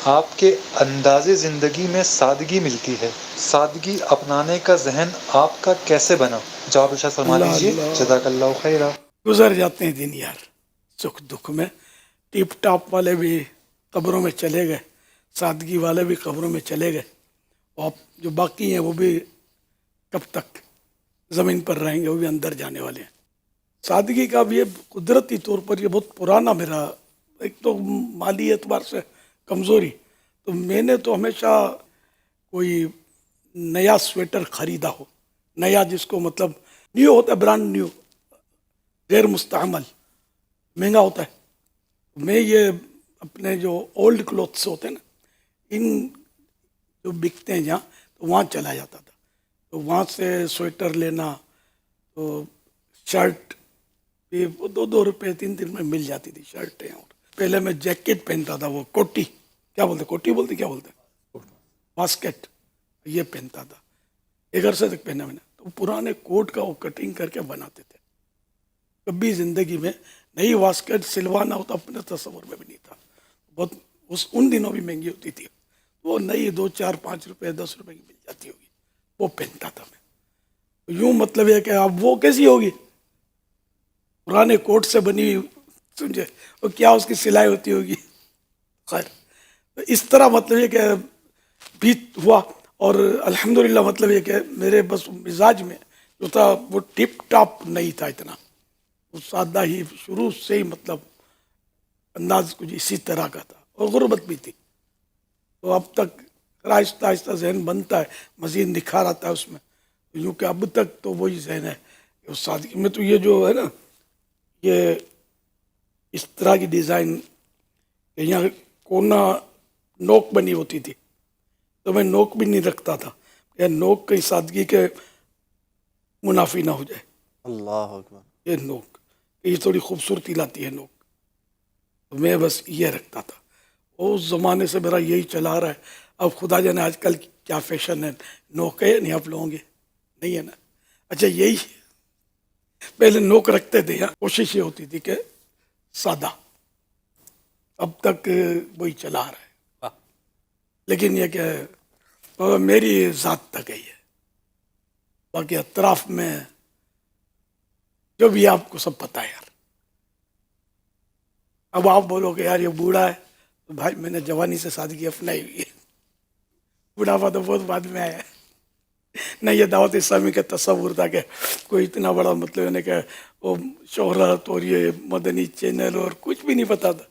آپ کے انداز زندگی میں سادگی ملتی ہے، سادگی اپنانے کا ذہن آپ کا کیسے بنا؟ جواب ارشاد فرما اللہ دیجیے، اللہ، جزاک اللہ خیرہ۔ گزر جاتے ہیں دن یار، سکھ دکھ میں۔ ٹیپ ٹاپ والے بھی قبروں میں چلے گئے، سادگی والے بھی قبروں میں چلے گئے، اور جو باقی ہیں وہ بھی کب تک زمین پر رہیں گے، وہ بھی اندر جانے والے ہیں۔ سادگی کا بھی یہ قدرتی طور پر یہ بہت پرانا میرا، ایک تو مالی اعتبار سے کمزوری، تو میں نے تو ہمیشہ کوئی نیا سویٹر خریدا ہو، نیا جس کو مطلب نیو ہوتا ہے، برانڈ نیو، غیر مستعمل، مہنگا ہوتا ہے، میں یہ اپنے جو اولڈ کلوتھس ہوتے ہیں نا، ان جو بکتے ہیں جہاں، تو وہاں چلا جاتا تھا، تو وہاں سے سویٹر لینا، تو شرٹ بھی 2 روپے 3 میں مل جاتی تھی شرٹیں۔ اور پہلے میں جیکٹ پہنتا تھا، وہ کوٹی، کیا بولتے، کوٹی بولتے، کیا بولتے، واسکٹ، یہ پہنتا تھا، ایک عرصے تک پہنا میں نے۔ تو پرانے کوٹ کا وہ کٹنگ کر کے بناتے تھے، کبھی زندگی میں نئی واسکٹ سلوانا ہوتا اپنے تصور میں بھی نہیں تھا، بہت ان دنوں بھی مہنگی ہوتی تھی، وہ نئی 2 4 5 روپے 10 روپے کی مل جاتی ہوگی، وہ پہنتا تھا میں۔ یوں مطلب یہ کہ اب وہ کیسی ہوگی، پرانے کوٹ سے بنی ہوئی، سمجھے، اور کیا اس کی سلائی ہوتی ہوگی، خیر تو اس طرح مطلب یہ کہ بیت ہوا۔ اور الحمدللہ مطلب یہ کہ میرے بس مزاج میں جو تھا وہ ٹپ ٹاپ نہیں تھا اتنا، وہ سادہ ہی شروع سے ہی، مطلب انداز کچھ اسی طرح کا تھا، اور غربت بھی تھی، تو اب تک آہستہ آہستہ ذہن بنتا ہے، مزید نکھار آتا ہے اس میں، یوں کہ اب تک تو وہی ذہن ہے کہ اس سادگی میں تو یہ جو ہے نا، یہ اس طرح کی ڈیزائن، یہاں کونا نوک بنی ہوتی تھی، تو میں نوک بھی نہیں رکھتا تھا، یا نوک کہیں سادگی کے منافی نہ ہو جائے، اللہ اکبر۔ یہ نوک، یہ تھوڑی خوبصورتی لاتی ہے نوک، تو میں بس یہ رکھتا تھا، اس زمانے سے میرا یہی چلا رہا ہے۔ اب خدا جانے آج کل کیا فیشن ہے، نوک ہے نہیں آپ لوگوں کے، نہیں ہے نا، اچھا یہی پہلے نوک رکھتے تھے، یا کوشش یہ ہوتی تھی کہ سادہ، اب تک وہی چلا رہا ہے، لیکن یہ کہ میری ذات تک ہے، یہ باقی اطراف میں جو بھی آپ کو سب پتہ ہے یار۔ اب آپ بولو کہ یار یہ بوڑھا ہے، تو بھائی میں نے جوانی سے سادگی اپنائی ہوئی ہے، بوڑھاپا تو بہت بعد میں آیا ہے۔ نہ یہ دعوت اسلامی کا تصور تھا کہ کوئی اتنا بڑا مطلب ہے کہ وہ شہرت اور یہ مدنی چینل اور کچھ بھی نہیں پتا تھا،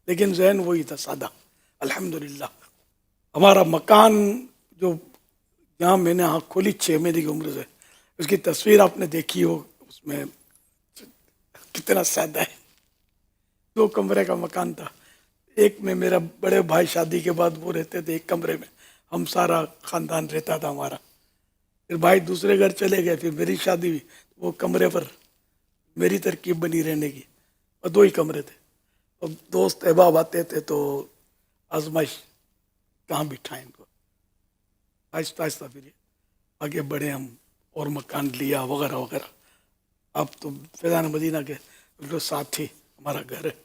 لیکن ذہن وہی تھا سادہ، الحمدللہ۔ ہمارا مکان جو جہاں میں نے آنکھ کھولی 6 مہینے کی عمر سے، اس کی تصویر آپ نے دیکھی ہو، اس میں کتنا سادہ ہے، 2 کمرے کا مکان تھا، ایک میں میرا بڑے بھائی شادی کے بعد وہ رہتے تھے، ایک کمرے میں ہم سارا خاندان رہتا تھا ہمارا، پھر بھائی دوسرے گھر چلے گئے، پھر میری شادی ہوئی، وہ کمرے پر میری ترکیب بنی رہنے کی، اور 2 ہی کمرے تھے، اور دوست احباب آتے تھے تو آزمائش کہاں بٹھائیں ان کو، آہستہ آہستہ پھر آگے بڑھے ہم، اور مکان لیا وغیرہ وغیرہ۔ اب تو فیضان مدینہ کے بالکل ساتھ ہی ہمارا گھر ہے۔